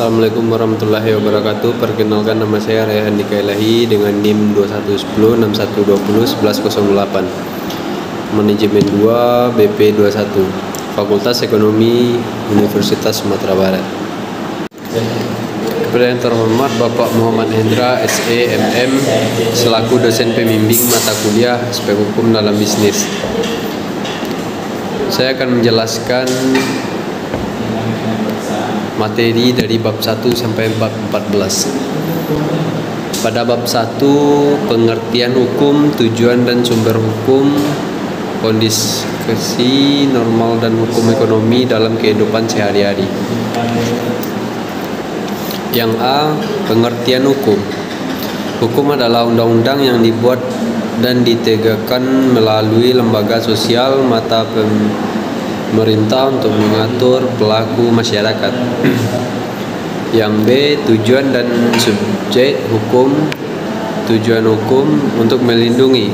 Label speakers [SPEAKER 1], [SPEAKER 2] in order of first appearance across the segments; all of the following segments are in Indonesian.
[SPEAKER 1] Assalamualaikum warahmatullahi wabarakatuh. Perkenalkan, nama saya Rayhan Dika Ilahi dengan NIM 211061201108. Manajemen 2 BP21, Fakultas Ekonomi Universitas Sumatera Barat. Kepada yang terhormat Bapak Muhammad Hendra SE MM selaku dosen pembimbing mata kuliah Aspek Hukum dalam Bisnis. Saya akan menjelaskan materi dari bab 1 sampai bab 14. Pada bab 1, pengertian hukum, tujuan dan sumber hukum, kondisi normal dan hukum ekonomi dalam kehidupan sehari-hari. Yang A, pengertian hukum. Hukum adalah undang-undang yang dibuat dan ditegakkan melalui lembaga sosial mata pemerintah untuk mengatur pelaku masyarakat. Yang B, tujuan dan subjek hukum. Tujuan hukum untuk melindungi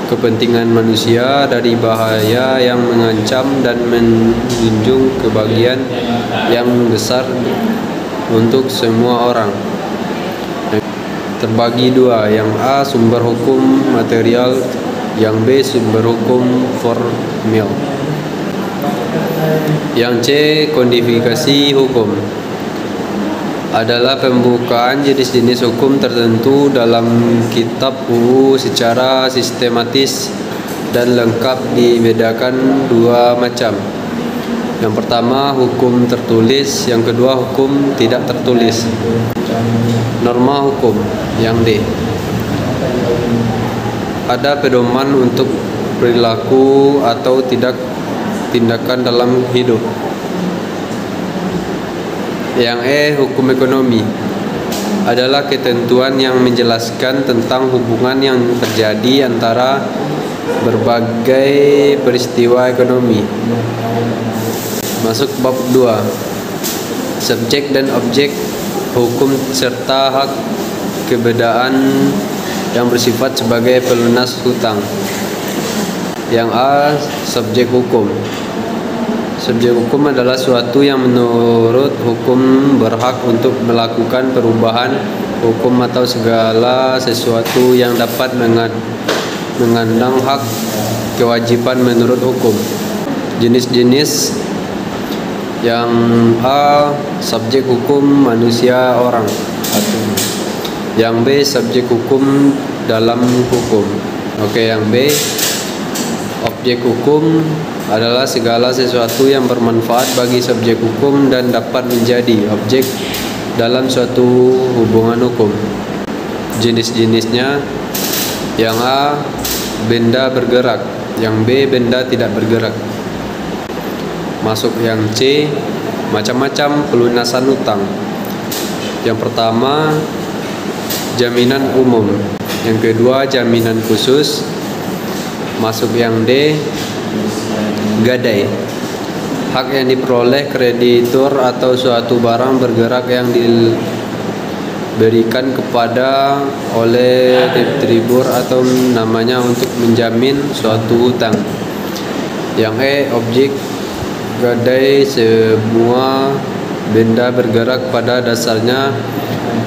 [SPEAKER 1] kepentingan manusia dari bahaya yang mengancam dan menjunjung kebahagiaan yang besar untuk semua orang. Terbagi dua, yang A sumber hukum material, yang B sumber hukum formil. Yang C, kodifikasi hukum adalah pembukaan jenis-jenis hukum tertentu dalam kitab UU secara sistematis dan lengkap. Dibedakan dua macam. Yang pertama hukum tertulis, yang kedua hukum tidak tertulis. Norma hukum. Yang D, ada pedoman untuk perilaku atau tindakan dalam hidup. Yang E, hukum ekonomi adalah ketentuan yang menjelaskan tentang hubungan yang terjadi antara berbagai peristiwa ekonomi. Masuk bab 2, subjek dan objek hukum serta hak kebedaan yang bersifat sebagai pelunas hutang. Yang A, subjek hukum. Subjek hukum adalah suatu yang menurut hukum berhak untuk melakukan perubahan hukum atau segala sesuatu yang dapat mengandang hak kewajiban menurut hukum. Jenis-jenis. Yang A, subjek hukum manusia orang. Yang B, subjek hukum dalam hukum. Oke, yang B, objek hukum adalah segala sesuatu yang bermanfaat bagi subjek hukum dan dapat menjadi objek dalam suatu hubungan hukum. Jenis-jenisnya, yang A, benda bergerak. Yang B, benda tidak bergerak. Masuk yang C, macam-macam pelunasan hutang. Yang pertama, jaminan umum. Yang kedua, jaminan khusus. Masuk yang D, gadai. Hak yang diperoleh kreditur atau suatu barang bergerak yang diberikan kepada oleh debitur atau namanya untuk menjamin suatu hutang. Yang E, objek gadai semua benda bergerak pada dasarnya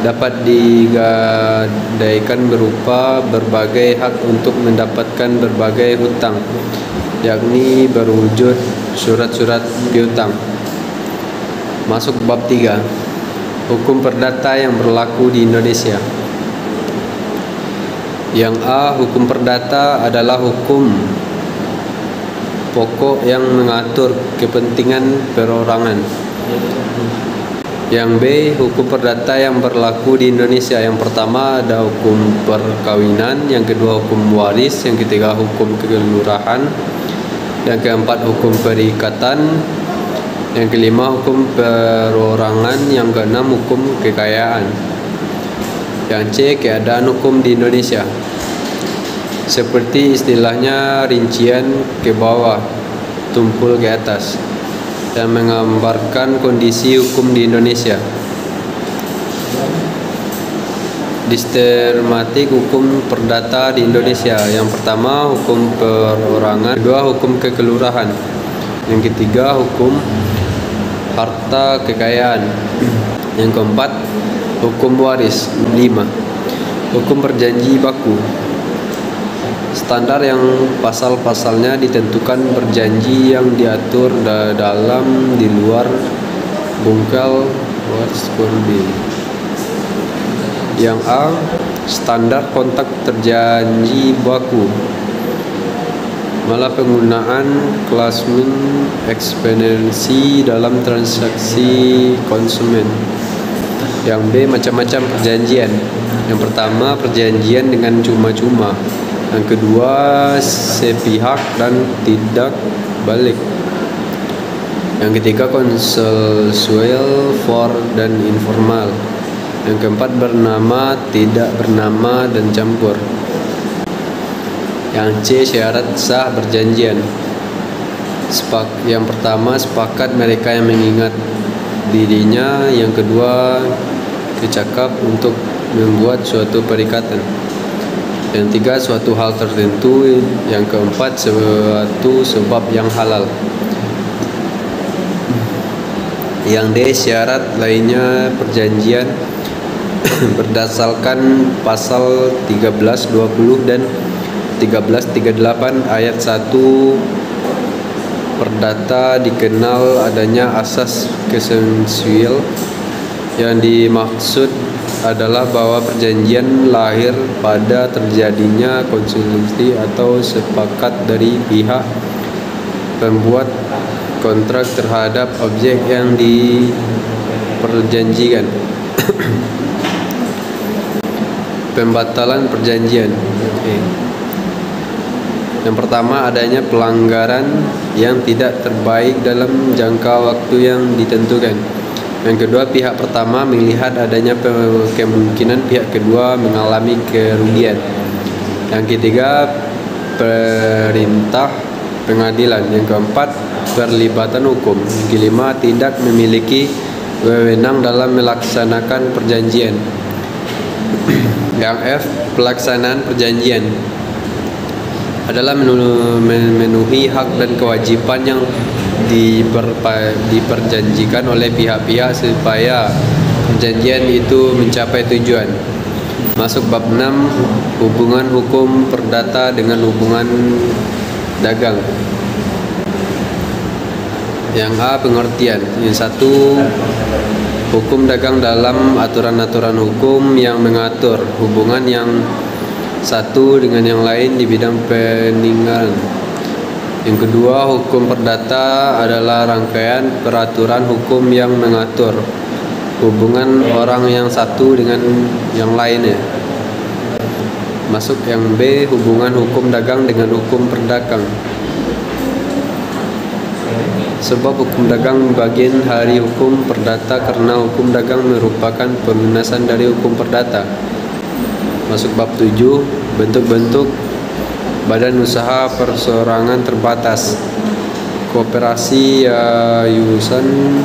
[SPEAKER 1] dapat digadaikan berupa berbagai hak untuk mendapatkan berbagai hutang, yakni berwujud surat-surat piutang. Masuk bab 3, hukum perdata yang berlaku di Indonesia. Yang A, hukum perdata adalah hukum pokok yang mengatur kepentingan perorangan. Yang B, hukum perdata yang berlaku di Indonesia. Yang pertama ada hukum perkawinan, yang kedua hukum waris, yang ketiga hukum kelurahan, yang keempat hukum perikatan, yang kelima hukum perorangan, yang keenam hukum kekayaan. Yang C, keadaan hukum di Indonesia. Seperti istilahnya rincian ke bawah, tumpul ke atas, dan menggambarkan kondisi hukum di Indonesia. Sistematik hukum perdata di Indonesia. Yang pertama hukum perorangan, kedua hukum kekelurahan, yang ketiga hukum harta kekayaan, Yang keempat, hukum waris. 5. Hukum perjanji baku. Standar yang pasal-pasalnya ditentukan perjanji yang diatur dalam di luar bungkal waris korbi. Yang A, standar kontak terjanji baku. Malah penggunaan klasmen eksponensi dalam transaksi konsumen. Yang B, macam-macam perjanjian. Yang pertama, perjanjian dengan cuma-cuma. Yang kedua, sepihak dan tidak balik. Yang ketiga, konsensual, for dan informal. Yang keempat, bernama, tidak bernama, dan campur. Yang C, syarat sah perjanjian. Yang pertama, sepakat mereka yang mengingat dirinya. Yang kedua, kecakap untuk membuat suatu perikatan. Yang tiga, suatu hal tertentu. Yang keempat, suatu sebab yang halal. Yang D, syarat lainnya perjanjian berdasarkan pasal 13, 20 dan 1338 ayat 1 Perdata dikenal adanya asas konsensual. Yang dimaksud adalah bahwa perjanjian lahir pada terjadinya konsensus atau sepakat dari pihak pembuat kontrak terhadap objek yang diperjanjikan. Pembatalan perjanjian. Yang pertama, adanya pelanggaran yang tidak terbaik dalam jangka waktu yang ditentukan. Yang kedua, pihak pertama melihat adanya kemungkinan pihak kedua mengalami kerugian. Yang ketiga, perintah pengadilan. Yang keempat, perlibatan hukum. Yang kelima, tidak memiliki wewenang dalam melaksanakan perjanjian. Yang F, pelaksanaan perjanjian adalah memenuhi hak dan kewajiban yang diperjanjikan oleh pihak-pihak supaya perjanjian itu mencapai tujuan. Masuk bab 6, hubungan hukum perdata dengan hubungan dagang. Yang A, pengertian. Yang 1, hukum dagang dalam aturan-aturan hukum yang mengatur hubungan yang satu dengan yang lain di bidang peninggalan. Yang kedua, hukum perdata adalah rangkaian peraturan hukum yang mengatur hubungan orang yang satu dengan yang lainnya. Masuk yang B, hubungan hukum dagang dengan hukum perdagang. Sebab hukum dagang bagian dari hukum perdata karena hukum dagang merupakan pelunasan dari hukum perdata. Masuk bab 7, bentuk-bentuk badan usaha perseorangan terbatas. Koperasi, yayasan,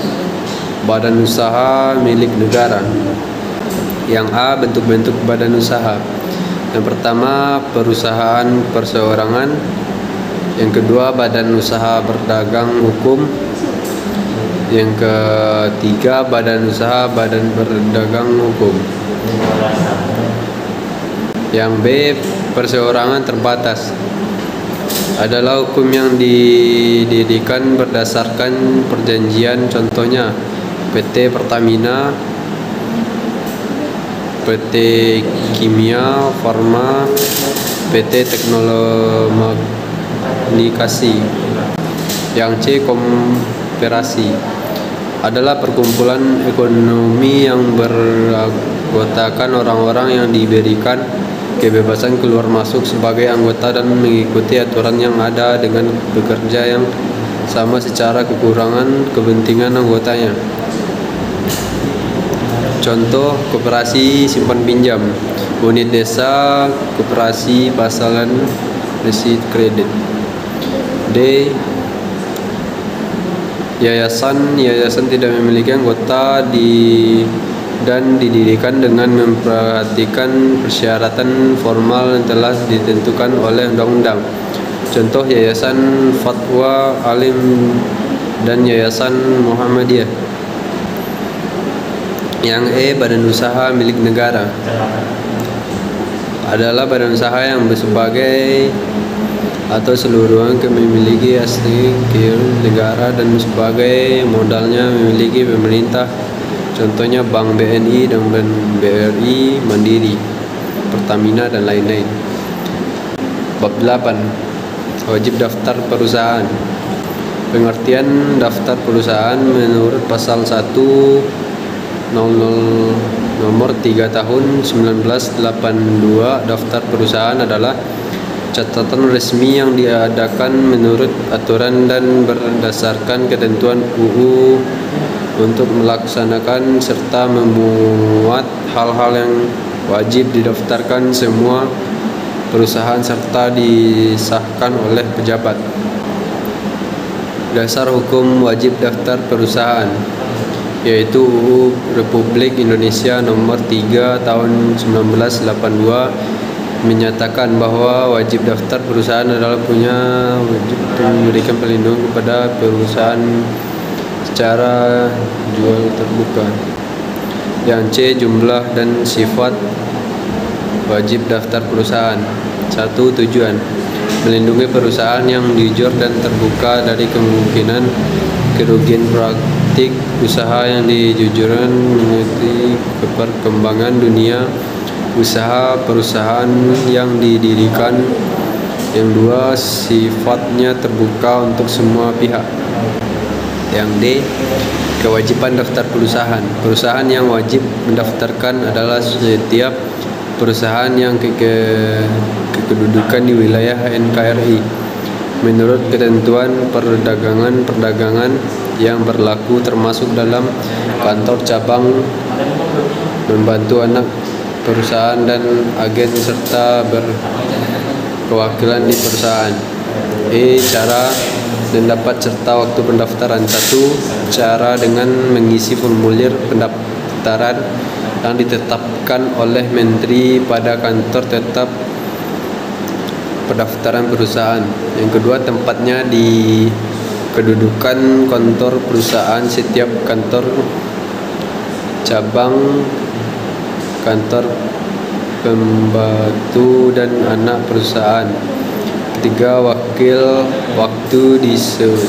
[SPEAKER 1] badan usaha milik negara. Yang A, bentuk-bentuk badan usaha. Yang pertama, perusahaan perseorangan. Yang kedua, badan usaha berdagang hukum. Yang ketiga, badan usaha badan berdagang hukum. Yang B, perseorangan terbatas adalah hukum yang didirikan berdasarkan perjanjian. Contohnya PT Pertamina, PT Kimia Farma, PT Teknologi. Yang C, koperasi adalah perkumpulan ekonomi yang beranggotakan orang-orang yang diberikan kebebasan keluar masuk sebagai anggota dan mengikuti aturan yang ada dengan bekerja yang sama secara kekurangan kepentingan anggotanya. Contoh, koperasi simpan pinjam, unit desa, koperasi pasalan resit kredit. D, yayasan tidak memiliki anggota dan didirikan dengan memperhatikan persyaratan formal yang telah ditentukan oleh undang-undang. Contoh, Yayasan Fatwa Alim dan Yayasan Muhammadiyah. Yang badan usaha milik negara adalah badan usaha yang sebagai atau seluruhnya memiliki asli negara dan sebagai modalnya memiliki pemerintah. Contohnya Bank BNI dan BRI Mandiri, Pertamina dan lain-lain. Bab 8. Wajib daftar perusahaan. Pengertian daftar perusahaan menurut pasal 100 nomor 3 tahun 1982, daftar perusahaan adalah catatan resmi yang diadakan menurut aturan dan berdasarkan ketentuan UU untuk melaksanakan serta memuat hal-hal yang wajib didaftarkan semua perusahaan serta disahkan oleh pejabat. Dasar hukum wajib daftar perusahaan yaitu UU Republik Indonesia nomor 3 tahun 1982 menyatakan bahwa wajib daftar perusahaan adalah punya wajib memberikan perlindungan kepada perusahaan secara jual terbuka. Yang C, jumlah dan sifat wajib daftar perusahaan. 1. Tujuan melindungi perusahaan yang jujur dan terbuka dari kemungkinan kerugian praktik usaha yang dijujurkan mengikuti perkembangan dunia usaha perusahaan yang didirikan. Yang 2, sifatnya terbuka untuk semua pihak. Yang D, kewajiban daftar perusahaan. Perusahaan yang wajib mendaftarkan adalah setiap perusahaan yang kedudukan di wilayah NKRI menurut ketentuan perdagangan yang berlaku, termasuk dalam kantor cabang, membantu anak perusahaan dan agen serta berkewakilan di perusahaan. Cara dan dapat serta waktu pendaftaran. 1. Cara dengan mengisi formulir pendaftaran yang ditetapkan oleh Menteri pada kantor tetap pendaftaran perusahaan. Yang kedua, tempatnya di kedudukan kantor perusahaan, setiap kantor cabang, kantor pembantu dan anak perusahaan. Ketiga, waktu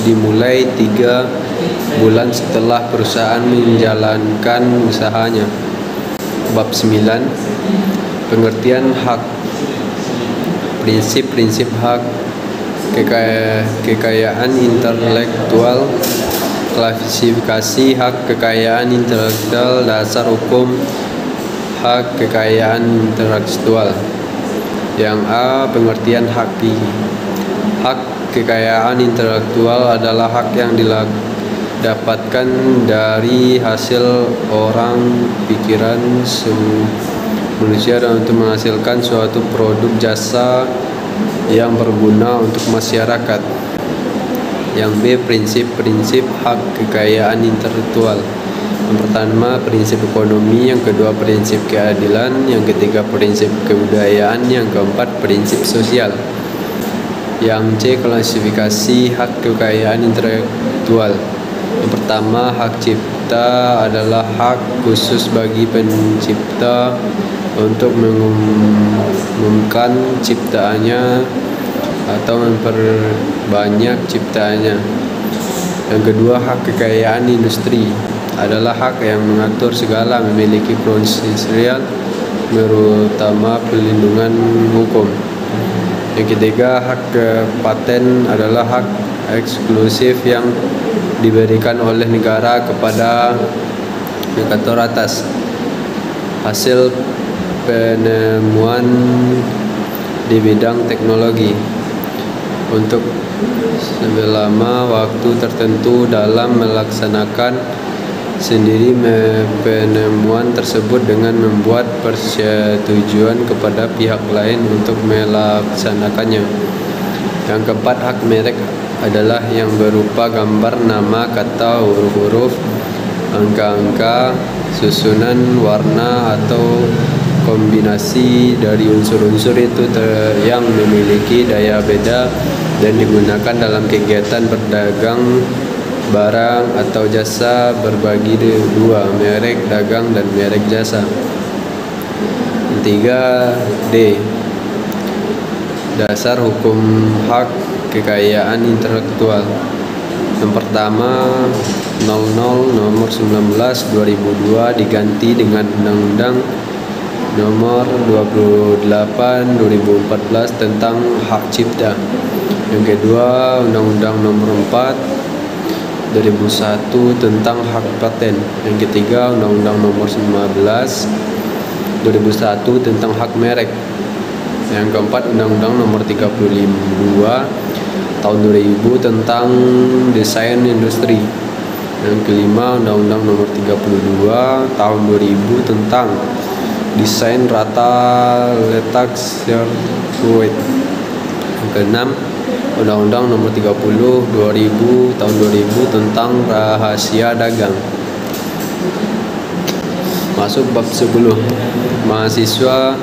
[SPEAKER 1] dimulai 3 bulan setelah perusahaan menjalankan usahanya. Bab 9. Pengertian hak. Prinsip-prinsip hak kekayaan intelektual. Klasifikasi hak kekayaan intelektual. Dasar hukum hak kekayaan intelektual. Yang A, pengertian hak. Hak kekayaan intelektual adalah hak yang didapatkan dari hasil orang, pikiran manusia dan untuk menghasilkan suatu produk jasa yang berguna untuk masyarakat. Yang B, prinsip-prinsip hak kekayaan intelektual. Yang pertama, prinsip ekonomi. Yang kedua, prinsip keadilan. Yang ketiga, prinsip kebudayaan. Yang keempat, prinsip sosial. Yang C, klasifikasi hak kekayaan intelektual. Yang pertama, hak cipta adalah hak khusus bagi pencipta untuk mengumumkan ciptaannya atau memperbanyak ciptaannya. Yang kedua, hak kekayaan industri adalah hak yang mengatur segala memiliki perindustrian, terutama perlindungan hukum. Yang ketiga, hak paten adalah hak eksklusif yang diberikan oleh negara kepada negara atas hasil penemuan di bidang teknologi untuk selama waktu tertentu dalam melaksanakan sendiri penemuan tersebut dengan membuat persetujuan kepada pihak lain untuk melaksanakannya. Yang keempat, hak merek adalah yang berupa gambar, nama, kata, huruf-huruf, angka-angka, susunan, warna, atau kombinasi dari unsur-unsur itu yang memiliki daya beda dan digunakan dalam kegiatan berdagang barang atau jasa berbagi dua, merek dagang dan merek jasa. 3D. Dasar hukum hak kekayaan intelektual. Yang pertama, 00 nomor 19 2002 diganti dengan Undang-Undang nomor 28 2014 tentang hak cipta. Yang kedua, Undang-Undang nomor 4 2001 tentang hak paten. Yang ketiga, Undang-Undang nomor 15 2001 tentang hak merek. Yang keempat, Undang-Undang nomor 32 tahun 2000 tentang desain industri. Yang kelima, Undang-Undang nomor 32 tahun 2000 tentang desain rata letak sirkuit. Yang keenam, Undang-Undang nomor 30 2000 tahun 2000 tentang rahasia dagang. Masuk bab 10. Mahasiswa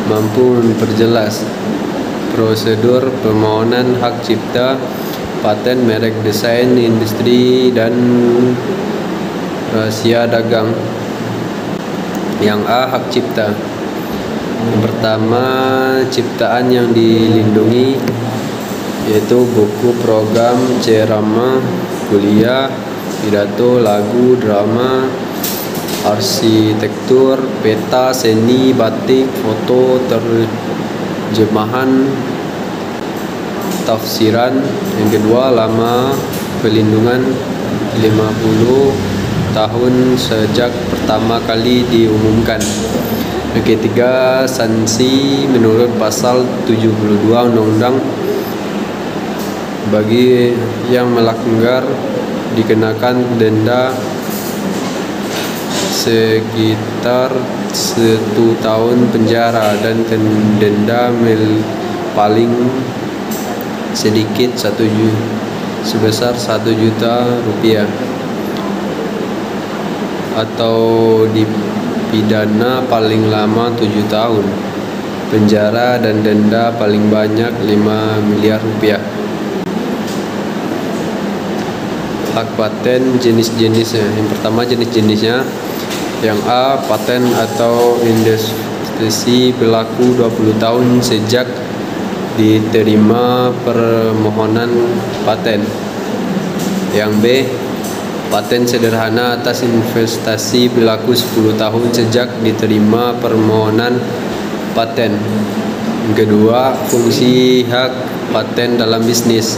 [SPEAKER 1] mampu memperjelas prosedur permohonan hak cipta, paten, merek, desain, industri, dan rahasia dagang. Yang A, hak cipta. Yang pertama, ciptaan yang dilindungi yaitu buku, program, ceramah, kuliah, pidato, lagu, drama, arsitektur, peta, seni, batik, foto, terjemahan, tafsiran. Yang kedua, lama pelindungan 50 tahun sejak pertama kali diumumkan. Yang ketiga, sanksi menurut pasal 72 Undang-Undang bagi yang melanggar dikenakan denda sekitar 1 tahun penjara dan denda paling sedikit sebesar 1 juta rupiah atau dipidana paling lama 7 tahun penjara dan denda paling banyak 5 miliar rupiah. Hak paten jenis-jenisnya. Yang pertama, jenis-jenisnya. Yang A, paten atau industri berlaku 20 tahun sejak diterima permohonan paten. Yang B, paten sederhana atas investasi berlaku 10 tahun sejak diterima permohonan paten. Yang kedua, fungsi hak paten dalam bisnis.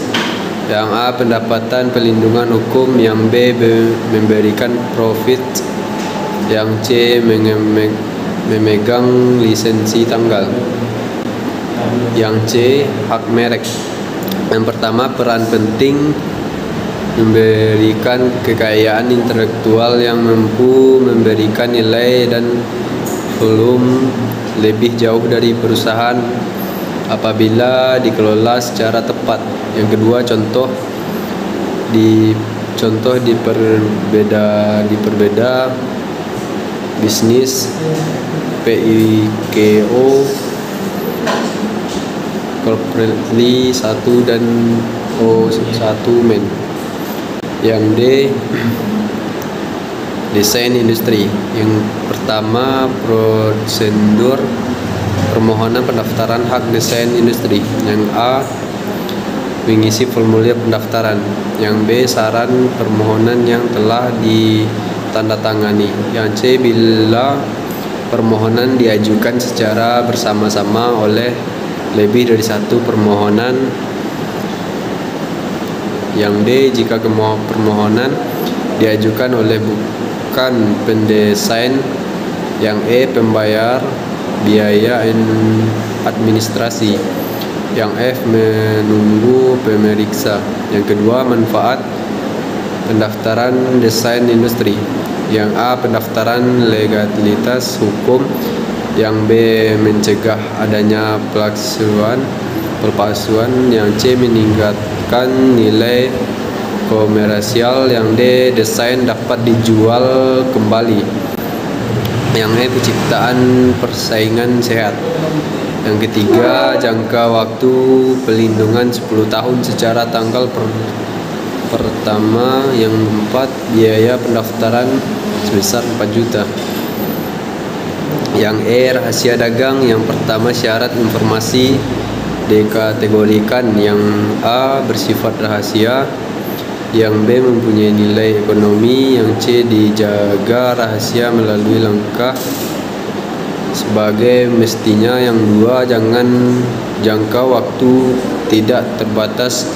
[SPEAKER 1] Yang A, pendapatan pelindungan hukum. Yang B, memberikan profit. Yang C, memegang lisensi tanggal. Yang C, hak merek. Yang pertama, peran penting memberikan kekayaan intelektual yang mampu memberikan nilai dan volume lebih jauh dari perusahaan apabila dikelola secara tepat. Yang kedua, diperbeda bisnis PIKO corporately 1 dan O1 men. Yang D, desain industri. Yang pertama, prosedur permohonan pendaftaran hak desain industri. Yang A, mengisi formulir pendaftaran. Yang B, saran permohonan yang telah ditandatangani. Yang C, bila permohonan diajukan secara bersama-sama oleh lebih dari satu permohonan. Yang D, jika permohonan diajukan oleh bukan pendesain. Yang E, pembayar biaya administrasi. Yang F, menunggu pemeriksa. Yang kedua, manfaat pendaftaran desain industri. Yang A, pendaftaran legalitas hukum. Yang B, mencegah adanya palsuan. Yang C, meningkatkan nilai komersial. Yang D, desain dapat dijual kembali. Yang E, penciptaan persaingan sehat. Yang ketiga, jangka waktu pelindungan 10 tahun secara tanggal pertama. Yang 4, biaya pendaftaran sebesar 4 juta. Yang E, rahasia dagang. Yang pertama, syarat informasi dikategorikan. Yang A, bersifat rahasia. Yang B, mempunyai nilai ekonomi. Yang C, dijaga rahasia melalui langkah sebagai mestinya. Yang 2, jangan jangka waktu tidak terbatas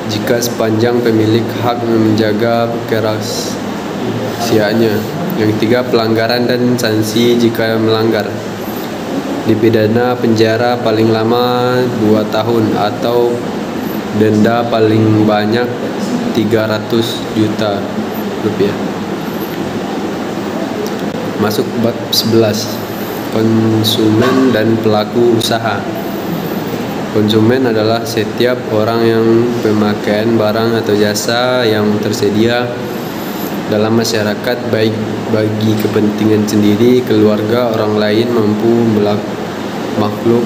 [SPEAKER 1] jika sepanjang pemilik hak menjaga kerahasiaannya. Yang 3, pelanggaran dan sanksi jika melanggar. Dipidana penjara paling lama 2 tahun atau denda paling banyak 300 juta rupiah. Masuk bab 11. Konsumen dan pelaku usaha. Konsumen adalah setiap orang yang pemakaian barang atau jasa yang tersedia dalam masyarakat, baik bagi kepentingan sendiri, keluarga, orang lain, makhluk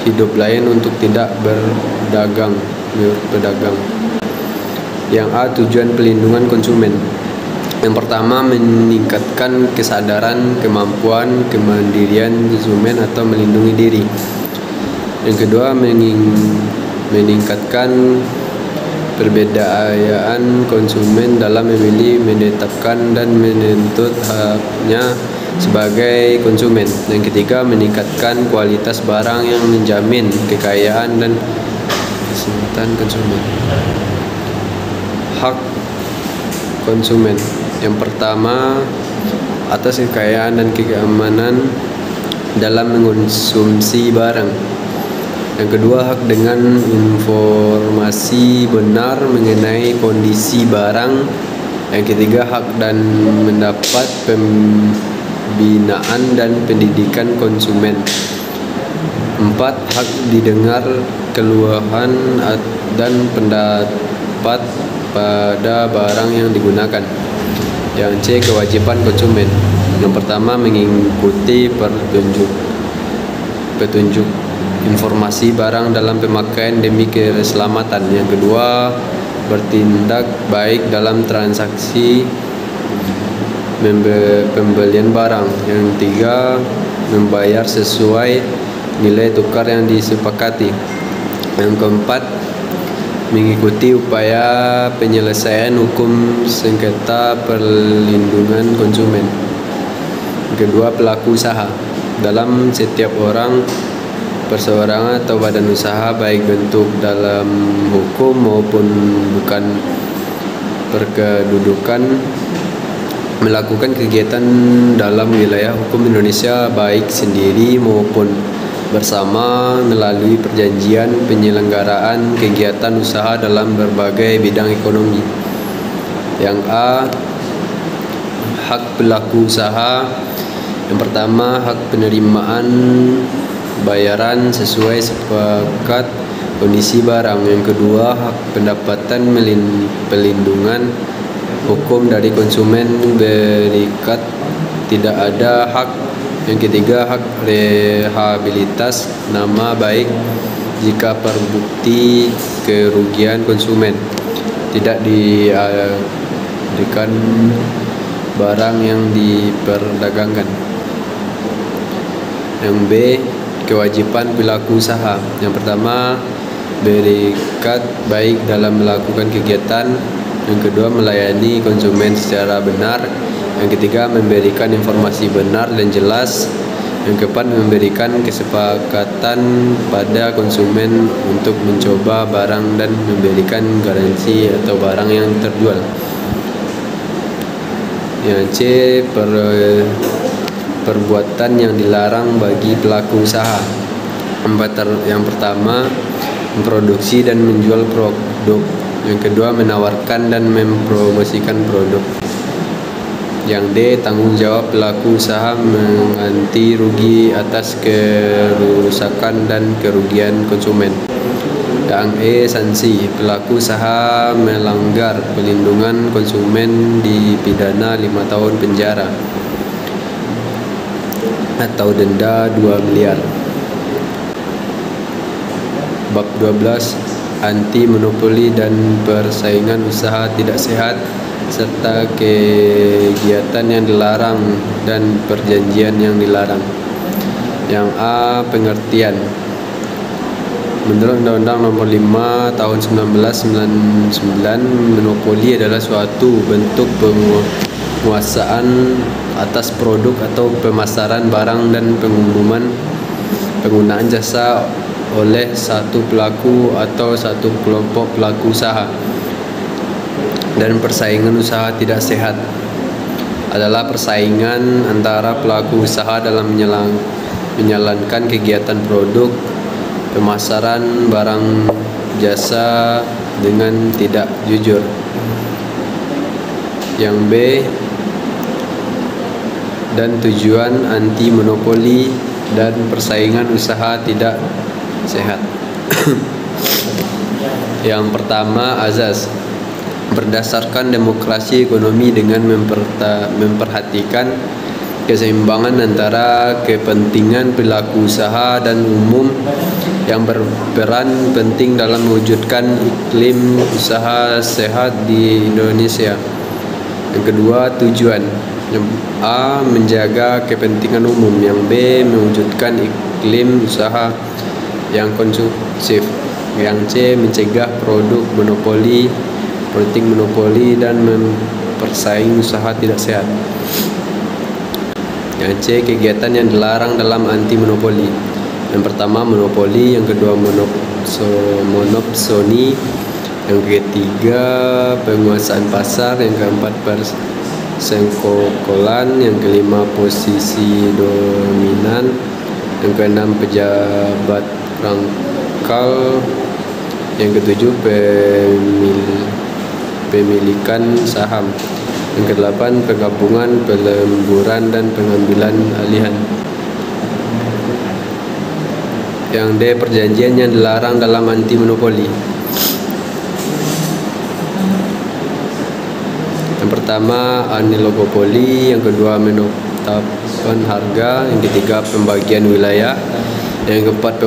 [SPEAKER 1] hidup lain untuk tidak berdagang. Yang A, tujuan pelindungan konsumen. Yang pertama, meningkatkan kesadaran, kemampuan, kemandirian konsumen atau melindungi diri. Yang kedua, meningkatkan perbedaan konsumen dalam memilih, menetapkan, dan menuntut haknya sebagai konsumen. Yang ketiga, meningkatkan kualitas barang yang menjamin kekayaan dan keselamatan konsumen. Hak konsumen. Yang pertama, atas kekayaan dan keamanan dalam mengonsumsi barang. Yang kedua, hak dengan informasi benar mengenai kondisi barang. Yang ketiga, hak dan mendapat pembinaan dan pendidikan konsumen. 4, hak didengar keluhan dan pendapat pada barang yang digunakan. Yang C, kewajiban konsumen. Yang pertama, mengikuti petunjuk informasi barang dalam pemakaian demi keselamatan. Yang kedua, bertindak baik dalam transaksi pembelian barang. Yang tiga, membayar sesuai nilai tukar yang disepakati. Yang keempat, mengikuti upaya penyelesaian hukum sengketa perlindungan konsumen. Yang kedua, pelaku usaha. Dalam setiap orang, perseorangan atau badan usaha, baik bentuk dalam hukum maupun bukan berkedudukan, melakukan kegiatan dalam wilayah hukum Indonesia baik sendiri maupun bersama melalui perjanjian penyelenggaraan kegiatan usaha dalam berbagai bidang ekonomi. Yang A, hak pelaku usaha. Yang pertama, hak penerimaan bayaran sesuai sepakat kondisi barang. Yang kedua, hak pendapatan pelindungan hukum dari konsumen berikat tidak ada hak. Yang ketiga, hak rehabilitas nama baik jika terbukti kerugian konsumen tidak diberikan barang yang diperdagangkan. Yang B, kewajiban pelaku usaha. Yang pertama, berikat baik dalam melakukan kegiatan. Yang kedua, melayani konsumen secara benar. Yang ketiga, memberikan informasi benar dan jelas. Yang keempat, memberikan kesepakatan pada konsumen untuk mencoba barang dan memberikan garansi atau barang yang terjual. Yang C, perbuatan yang dilarang bagi pelaku usaha. Yang pertama, memproduksi dan menjual produk. Yang kedua, menawarkan dan mempromosikan produk. Yang D, tanggung jawab pelaku usaha mengganti rugi atas kerusakan dan kerugian konsumen. Yang E, sanksi. Pelaku usaha melanggar pelindungan konsumen dipidana 5 tahun penjara atau denda 2 miliar. Bab 12, anti monopoli dan persaingan usaha tidak sehat, serta kegiatan yang dilarang dan perjanjian yang dilarang. Yang A. Pengertian. Menurut Undang-Undang Nomor 5 Tahun 1999, monopoli adalah suatu bentuk penguasaan atas produk atau pemasaran barang dan penggunaan jasa oleh satu pelaku atau satu kelompok pelaku usaha. Dan persaingan usaha tidak sehat adalah persaingan antara pelaku usaha dalam menjalankan kegiatan produk, pemasaran barang jasa dengan tidak jujur. Yang B. Dan tujuan anti monopoli dan persaingan usaha tidak sehat. Yang pertama, azas. Berdasarkan demokrasi ekonomi dengan memperhatikan keseimbangan antara kepentingan pelaku usaha dan umum yang berperan penting dalam mewujudkan iklim usaha sehat di Indonesia. Yang kedua, tujuan. Yang A. Menjaga kepentingan umum. Yang B. Mewujudkan iklim usaha yang kondusif. Yang C. Mencegah politik monopoli dan mempersaing usaha tidak sehat. Yang C. Kegiatan yang dilarang dalam anti monopoli. Yang pertama, monopoli. Yang kedua, monopsoni. Yang ketiga, penguasaan pasar. Yang keempat, persengkokolan. Yang kelima, posisi dominan. Yang keenam, pejabat rangkal. Yang ketujuh, pemilikan saham. Yang kedelapan, penggabungan, pelemburan, dan pengambilan alihan. Yang D. Perjanjian yang dilarang dalam anti monopoli. Yang pertama, anisopoli. Yang kedua, menetapkan harga. Yang ketiga, pembagian wilayah. Yang keempat,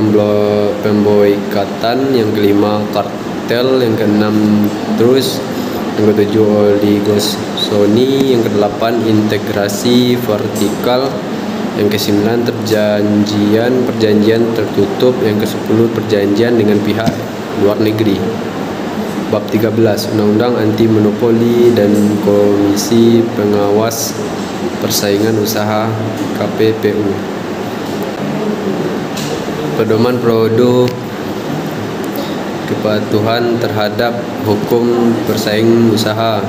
[SPEAKER 1] pemboikatan. Yang kelima, kartel. Yang keenam, trust. Yang ketujuh, oligosoni. Yang kedelapan, integrasi vertikal. Yang kesembilan, perjanjian tertutup. Yang kesepuluh, perjanjian dengan pihak luar negeri. Bab 13, Undang-Undang Anti Monopoli dan Komisi Pengawas Persaingan Usaha KPPU. Pedoman produk kepatuhan terhadap hukum persaingan usaha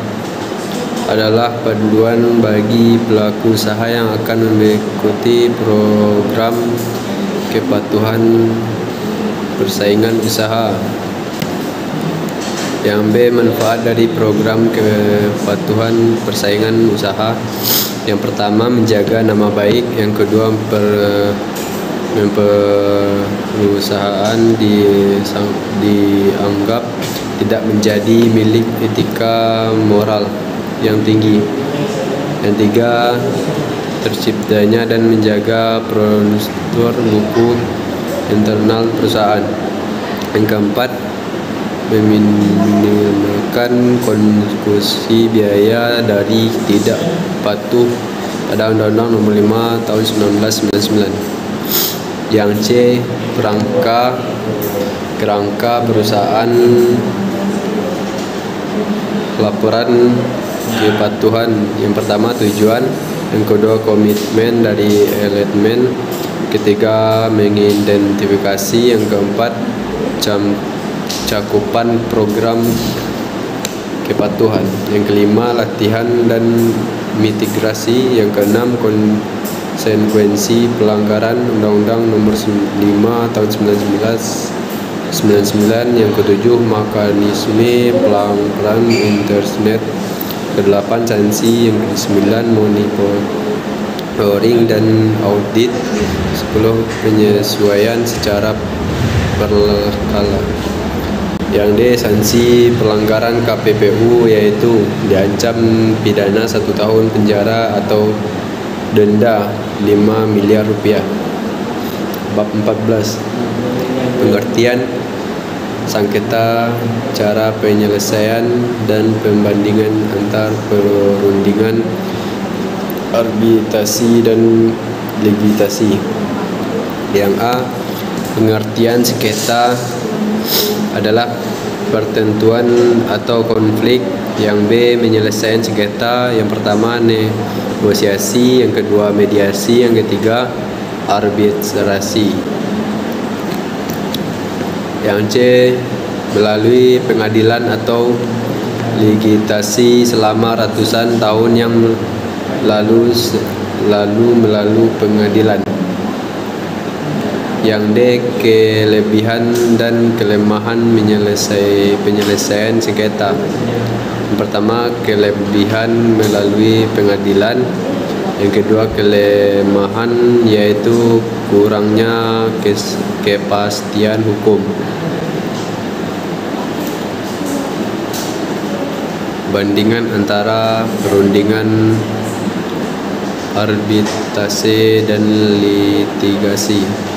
[SPEAKER 1] adalah panduan bagi pelaku usaha yang akan mengikuti program kepatuhan persaingan usaha. Yang B. Manfaat dari program kepatuhan persaingan usaha. Yang pertama, menjaga nama baik. Yang kedua, perusahaan dianggap tidak menjadi milik etika moral yang tinggi. Yang tiga, terciptanya dan menjaga prosedur hukum internal perusahaan. Yang keempat, meminimalkan konsekuensi biaya dari tidak patuh pada Undang-Undang Nomor 5 Tahun 1999. Yang C. Kerangka perusahaan, laporan kepatuhan. Yang pertama, tujuan. Yang kedua, komitmen dari elemen. Ketiga, mengidentifikasi. Yang keempat, cakupan program kepatuhan. Yang kelima, latihan dan mitigasi. Yang keenam, konsekuensi pelanggaran Undang-Undang Nomor 5 Tahun 1999. Yang ketujuh, mekanisme pelanggaran internet. Kedelapan, sanksi. Yang kesembilan, monitoring dan audit. 10, penyesuaian secara berkala. Yang D. Sanksi pelanggaran KPPU, yaitu diancam pidana 1 tahun penjara atau denda 5 miliar rupiah. Bab 14, pengertian. sengketa, cara penyelesaian dan pembandingan antar perundingan, arbitrasi dan legitasi. Yang A, pengertian sengketa adalah pertentuan atau konflik. Yang B, menyelesaikan sengketa. Yang pertama negosiasi, yang kedua mediasi, yang ketiga arbitrasi. Yang C, melalui pengadilan atau legitasi selama ratusan tahun yang lalu melalui pengadilan. Yang D, kelebihan dan kelemahan penyelesaian sengketa. Yang pertama, kelebihan melalui pengadilan. Yang kedua, kelemahan yaitu kurangnya kepastian hukum. Bandingan antara perundingan, arbitrase dan litigasi.